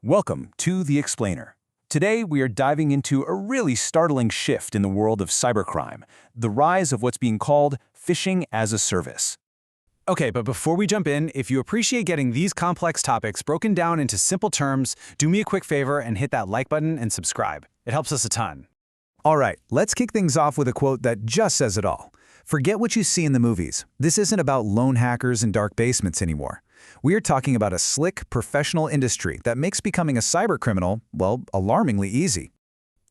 Welcome to The Explainer. Today, we are diving into a really startling shift in the world of cybercrime, the rise of what's being called phishing-as-a-service. Okay, but before we jump in, if you appreciate getting these complex topics broken down into simple terms, do me a quick favor and hit that like button and subscribe. It helps us a ton. All right, let's kick things off with a quote that just says it all. Forget what you see in the movies. This isn't about lone hackers in dark basements anymore. We are talking about a slick, professional industry that makes becoming a cybercriminal, well, alarmingly easy.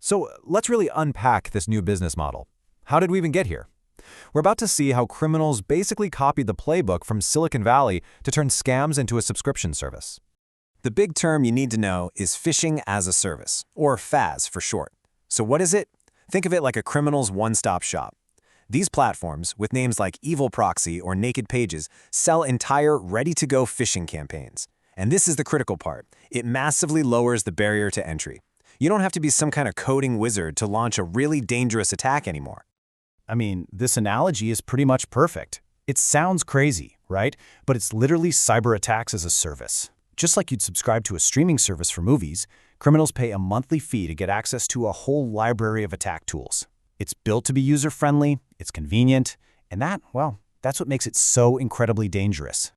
So let's really unpack this new business model. How did we even get here? We're about to see how criminals basically copied the playbook from Silicon Valley to turn scams into a subscription service. The big term you need to know is Phishing-as-a-Service, or FAS for short. So what is it? Think of it like a criminal's one-stop shop. These platforms, with names like Evil Proxy or Naked Pages, sell entire ready-to-go phishing campaigns. And this is the critical part. It massively lowers the barrier to entry. You don't have to be some kind of coding wizard to launch a really dangerous attack anymore. I mean, this analogy is pretty much perfect. It sounds crazy, right? But it's literally cyber attacks as a service. Just like you'd subscribe to a streaming service for movies, criminals pay a monthly fee to get access to a whole library of attack tools. It's built to be user-friendly, it's convenient, and that's what makes it so incredibly dangerous.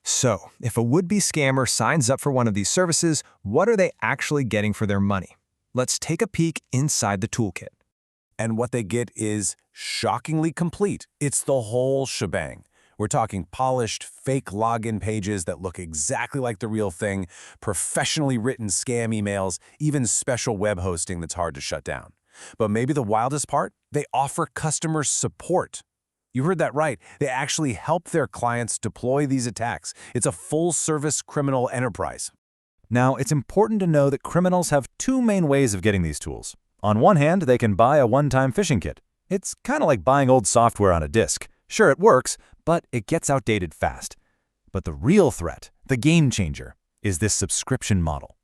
So, if a would-be scammer signs up for one of these services, what are they actually getting for their money? Let's take a peek inside the toolkit. And what they get is shockingly complete. It's the whole shebang. We're talking polished, fake login pages that look exactly like the real thing, professionally written scam emails, even special web hosting that's hard to shut down. But maybe the wildest part? They offer customer support. You heard that right. They actually help their clients deploy these attacks. It's a full-service criminal enterprise. Now, it's important to know that criminals have two main ways of getting these tools. On one hand, they can buy a one-time phishing kit. It's kind of like buying old software on a disk. Sure, it works, but it gets outdated fast. But the real threat, the game changer, is this subscription model.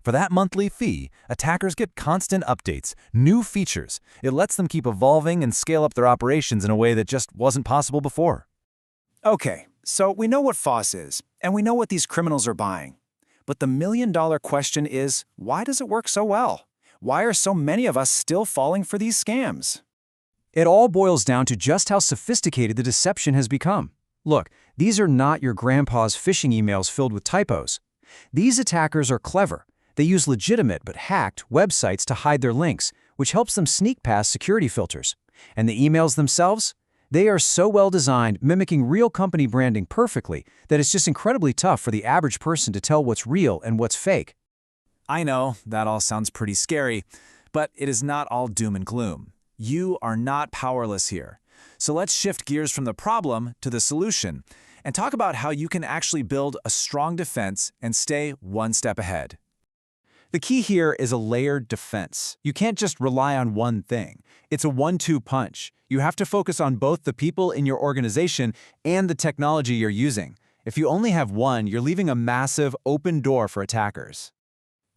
For that monthly fee, attackers get constant updates, new features. It lets them keep evolving and scale up their operations in a way that just wasn't possible before. Okay, so we know what FOSS is, and we know what these criminals are buying. But the million-dollar question is, why does it work so well? Why are so many of us still falling for these scams? It all boils down to just how sophisticated the deception has become. Look, these are not your grandpa's phishing emails filled with typos. These attackers are clever. They use legitimate but hacked websites to hide their links, which helps them sneak past security filters. And the emails themselves? They are so well designed, mimicking real company branding perfectly, that it's just incredibly tough for the average person to tell what's real and what's fake. I know, that all sounds pretty scary, but it is not all doom and gloom. You are not powerless here. So let's shift gears from the problem to the solution and talk about how you can actually build a strong defense and stay one step ahead. The key here is a layered defense. You can't just rely on one thing. It's a one-two punch. You have to focus on both the people in your organization and the technology you're using. If you only have one, you're leaving a massive open door for attackers.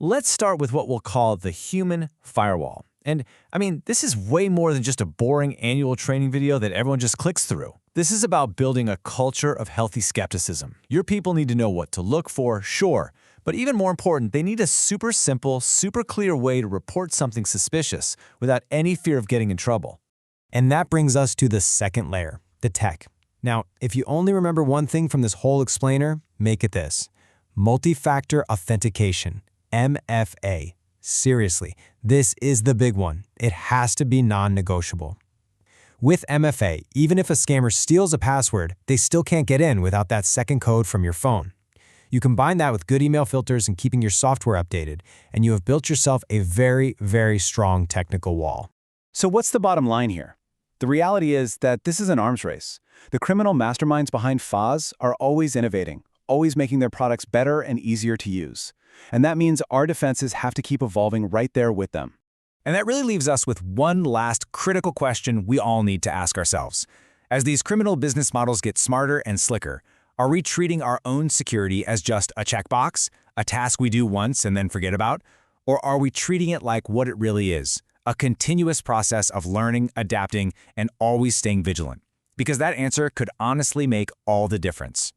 Let's start with what we'll call the human firewall. And I mean, this is way more than just a boring annual training video that everyone just clicks through. This is about building a culture of healthy skepticism. Your people need to know what to look for, sure, but even more important, they need a super simple, super clear way to report something suspicious without any fear of getting in trouble. And that brings us to the second layer, the tech. Now, if you only remember one thing from this whole explainer, make it this: multi-factor authentication, MFA. Seriously, this is the big one. It has to be non-negotiable. With MFA, even if a scammer steals a password, they still can't get in without that second code from your phone. You combine that with good email filters and keeping your software updated, and you have built yourself a very, very strong technical wall. So what's the bottom line here? The reality is that this is an arms race. The criminal masterminds behind FOSS are always innovating, always making their products better and easier to use. And that means our defenses have to keep evolving right there with them. And that really leaves us with one last critical question we all need to ask ourselves. As these criminal business models get smarter and slicker, are we treating our own security as just a checkbox, a task we do once and then forget about? Or are we treating it like what it really is, a continuous process of learning, adapting, and always staying vigilant? Because that answer could honestly make all the difference.